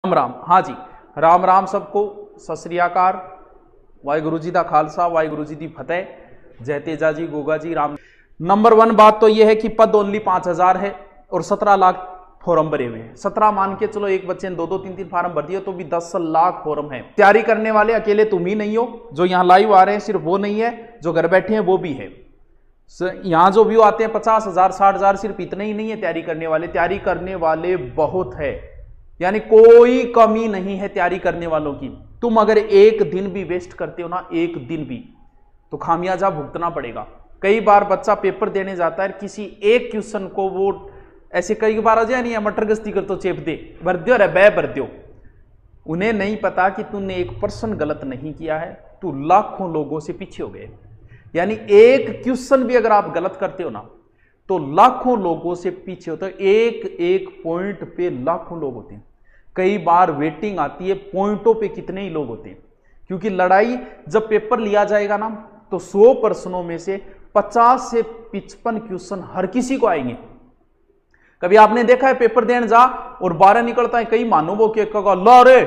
राम राम। हाँ जी, राम राम सबको। सत श्री अकाल। वाहिगुरु जी का खालसा, वाहिगुरु जी की फतेह। जय तेजा जी, गोगा जी, राम। नंबर 1 बात तो यह है कि पद ओनली 5000 है और 17 लाख फॉर्म भरे हुए हैं। 17 मान के चलो, एक बच्चे ने 2-2 3-3 फॉर्म भर दिए तो भी 10 लाख फॉर्म है। तैयारी करने वाले अकेले तुम ही नहीं हो, जो यहाँ लाइव आ रहे हैं सिर्फ वो नहीं है, जो घर बैठे हैं वो भी है। यहाँ जो व्यू आते हैं 50,000 60,000, सिर्फ इतने ही नहीं है तैयारी करने वाले। तैयारी करने वाले बहुत है, यानी कोई कमी नहीं है तैयारी करने वालों की। तुम अगर एक दिन भी वेस्ट करते हो ना, एक दिन भी, तो खामियाजा भुगतना पड़ेगा। कई बार बच्चा पेपर देने जाता है, किसी एक क्वेश्चन को वो ऐसे कई बार आ जाए नहीं, मटर गश्ती कर तो चेप दे, भर दो रे बै भर दो। उन्हें नहीं पता कि तूने 1% गलत नहीं किया है, तू लाखों लोगों से पीछे हो गए। यानी एक क्वेश्चन भी अगर आप गलत करते हो ना, तो लाखों लोगों से पीछे होते हो। एक एक पॉइंट पे लाखों लोग होते हैं। कई बार वेटिंग आती है, पॉइंटों पे कितने ही लोग होते हैं। क्योंकि लड़ाई जब पेपर लिया जाएगा ना, तो 100 प्रश्नों में से 50 से 55 क्वेश्चन हर किसी को आएंगे। कभी आपने देखा है पेपर देने जा और 12 निकलता है, कई मानो के ला रे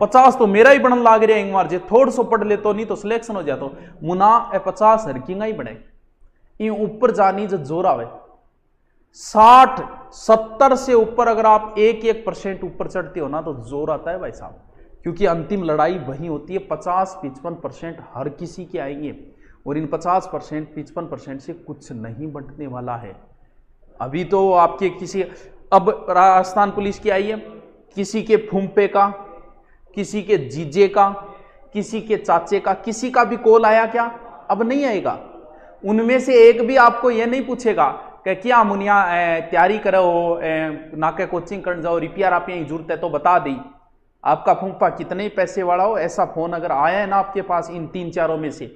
50 तो मेरा ही बनन लाग रहा है, एक बार जे थोड़ा सो पढ़ ले तो नहीं तो सिलेक्शन हो जाता। मुना 50 हरकिंगा ही बने, ये ऊपर जानी जो जोर आवे 60-70 से ऊपर अगर आप 1% ऊपर चढ़ते हो ना, तो जोर आता है भाई साहब। क्योंकि अंतिम लड़ाई वही होती है। 50-55% हर किसी के आएंगे और इन 50%-55% से कुछ नहीं बंटने वाला है। अभी तो आपके किसी, अब राजस्थान पुलिस की आई है, किसी के फूंपे का, किसी के जीजे का, किसी के चाचे का, किसी का भी कॉल आया क्या? अब नहीं आएगा। उनमें से एक भी आपको यह नहीं पूछेगा कि क्या मुनिया तैयारी करो, नाके कोचिंग करने जाओ, रिपेयर आप यही जरूरत है तो बता दी। आपका फूंपा कितने पैसे वाला हो, ऐसा फोन अगर आया है ना आपके पास इन 3-4 में से,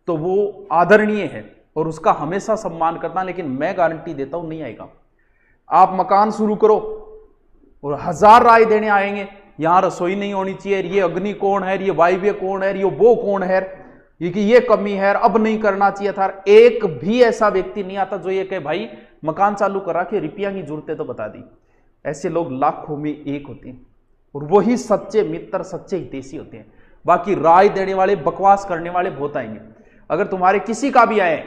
तो वो आदरणीय है और उसका हमेशा सम्मान करना। लेकिन मैं गारंटी देता हूं नहीं आएगा। आप मकान शुरू करो और 1000 राय देने आएंगे, यहां रसोई नहीं होनी चाहिए, ये अग्नि कौन है, ये वायव्य कौन है, ये वो कौन है, ये कमी है, अब नहीं करना चाहिए था। एक भी ऐसा व्यक्ति नहीं आता जो ये कहे भाई मकान चालू करा के रिपेयर की जरूरत है तो बता दी। ऐसे लोग लाखों में एक होते हैं और वही सच्चे मित्र, सच्चे हितैषी होते हैं। बाकी राय देने वाले, बकवास करने वाले बहुत आएंगे। अगर तुम्हारे किसी का भी आए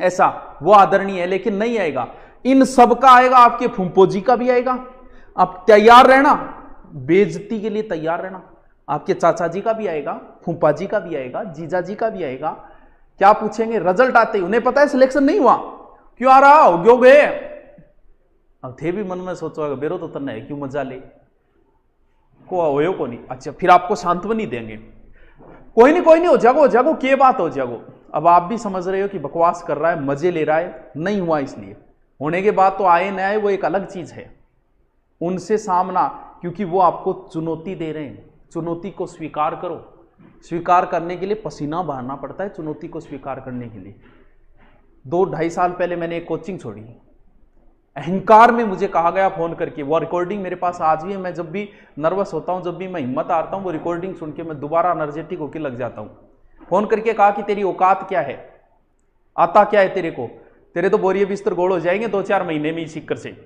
ऐसा, वो आदरणीय है, लेकिन नहीं आएगा। इन सब का आएगा, आपके फुंपो जी का भी आएगा। आप तैयार रहना, बेइज्जती के लिए तैयार रहना। आपके चाचा जी का भी आएगा, फूफा जी का भी आएगा, जीजा जी का भी आएगा। क्या पूछेंगे? रिजल्ट आते ही उन्हें पता है सिलेक्शन नहीं हुआ, क्यों आ रहा हो क्यों गए। अब थे भी मन में सोचो बेरो तो तन्ना है, क्यों मजा ले को हो को नहीं। अच्छा, फिर आपको सांत्वनी देंगे, कोई नहीं हो जागो जागो, क्या बात हो जागो। अब आप भी समझ रहे हो कि बकवास कर रहा है, मजे ले रहा है, नहीं हुआ इसलिए। होने के बाद तो आए न आए वो एक अलग चीज है। उनसे सामना, क्योंकि वो आपको चुनौती दे रहे हैं। चुनौती को स्वीकार करो। स्वीकार करने के लिए पसीना बहाना पड़ता है, चुनौती को स्वीकार करने के लिए। 2-2.5 साल पहले मैंने एक कोचिंग छोड़ी। अहंकार में मुझे कहा गया फोन करके, वो रिकॉर्डिंग मेरे पास आज भी है। मैं जब भी नर्वस होता हूं, जब भी मैं हिम्मत हारता हूं, वो रिकॉर्डिंग सुन के मैं दोबारा एनर्जेटिक होकर लग जाता हूं। फोन करके कहा कि तेरी औकात क्या है, आता क्या है तेरे को, तेरे तो बोरिए बिस्तर गोल हो जाएंगे 2-4 महीने में इसी कर से।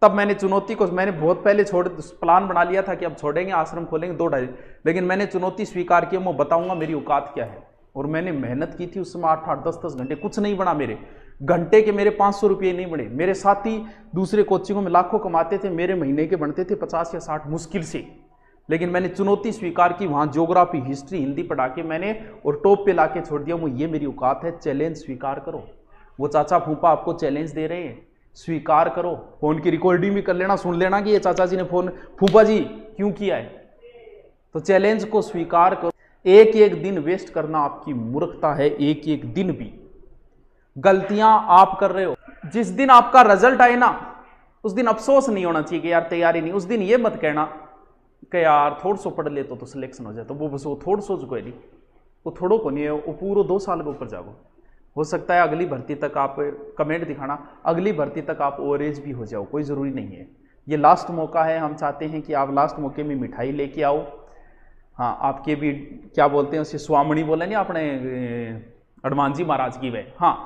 तब मैंने चुनौती को, मैंने बहुत पहले प्लान बना लिया था कि अब छोड़ेंगे, आश्रम खोलेंगे 2-2.5, लेकिन मैंने चुनौती स्वीकार की, मैं बताऊंगा मेरी औकात क्या है। और मैंने मेहनत की थी उस समय 8-8 10-10 घंटे। कुछ नहीं बना मेरे घंटे के, मेरे 500 रुपये नहीं बने। मेरे साथी दूसरे कोचिंगों में लाखों कमाते थे, मेरे महीने के बनते थे 50 या 60 मुश्किल से। लेकिन मैंने चुनौती स्वीकार की, वहां ज्योग्राफी, हिस्ट्री, हिंदी पढ़ा के मैंने और टॉप पे लाके छोड़ दिया। वो ये मेरी औकात है, चैलेंज स्वीकार करो। वो चाचा फूफा आपको चैलेंज दे रहे हैं, स्वीकार करो। फोन की रिकॉर्डिंग भी कर लेना, सुन लेना कि ये चाचा जी ने फोन फूफा जी क्यों किया है। तो चैलेंज को स्वीकार करो। एक एक दिन वेस्ट करना आपकी मूर्खता है। एक एक दिन भी गलतियां आप कर रहे हो। जिस दिन आपका रिजल्ट आए ना, उस दिन अफसोस नहीं होना चाहिए कि यार तैयारी नहीं। उस दिन ये मत कहना कि यार थोड़ा सो पढ़ ले तो सिलेक्शन हो जाए। तो वो बस वो थोड़ा सो जो नहीं, वो थोड़ो को नहीं है, वो पूरा 2 साल के ऊपर जाओ। हो सकता है अगली भर्ती तक आप कमेंट दिखाना, अगली भर्ती तक आप ओवरेज भी हो जाओ, कोई ज़रूरी नहीं है। ये लास्ट मौका है। हम चाहते हैं कि आप लास्ट मौके में मिठाई लेके आओ। हाँ, आपके भी क्या बोलते हैं उसे, स्वामणी बोले नहीं अपने हनुमान जी महाराज की वे। हाँ।